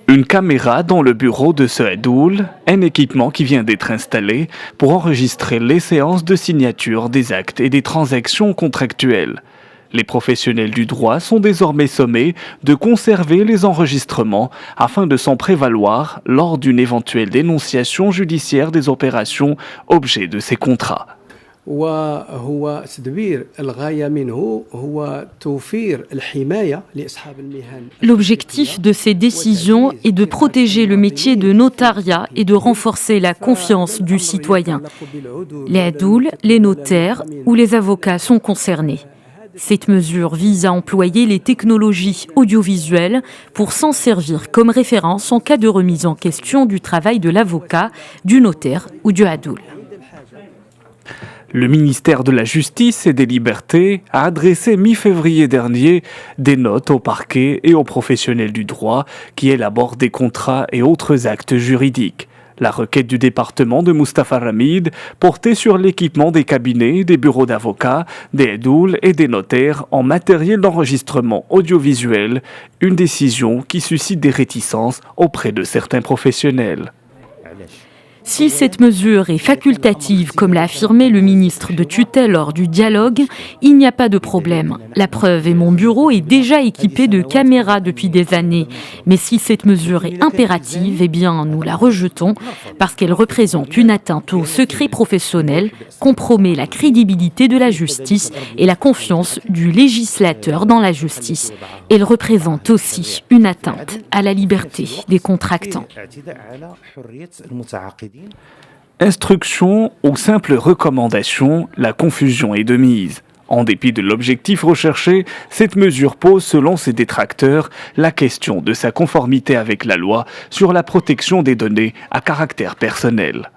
Une caméra dans le bureau de ce Hadoul, un équipement qui vient d'être installé pour enregistrer les séances de signature des actes et des transactions contractuelles. Les professionnels du droit sont désormais sommés de conserver les enregistrements afin de s'en prévaloir lors d'une éventuelle dénonciation judiciaire des opérations objet de ces contrats. وهو تدبير الغاية منه هو توفير الحماية لأصحاب المهن. L'objectif de ces décisions est de protéger le métier de notariat et de renforcer la confiance du citoyen. Les hadouls, les notaires ou les avocats sont concernés. Cette mesure vise à employer les technologies audiovisuelles pour s'en servir comme référence en cas de remise en question du travail de l'avocat, du notaire ou du hadoul. Le ministère de la Justice et des Libertés a adressé mi-février dernier des notes au parquet et aux professionnels du droit qui élaborent des contrats et autres actes juridiques. La requête du département de Mustapha Ramid portait sur l'équipement des cabinets, des bureaux d'avocats, des hadouls et des notaires en matériel d'enregistrement audiovisuel, une décision qui suscite des réticences auprès de certains professionnels. Si cette mesure est facultative, comme l'a affirmé le ministre de tutelle lors du dialogue, il n'y a pas de problème. La preuve est mon bureau est déjà équipé de caméras depuis des années. Mais si cette mesure est impérative, eh bien nous la rejetons parce qu'elle représente une atteinte au secret professionnel, compromet la crédibilité de la justice et la confiance du législateur dans la justice. Elle représente aussi une atteinte à la liberté des contractants. Instruction ou simple recommandation, la confusion est de mise. En dépit de l'objectif recherché, cette mesure pose, selon ses détracteurs, la question de sa conformité avec la loi sur la protection des données à caractère personnel.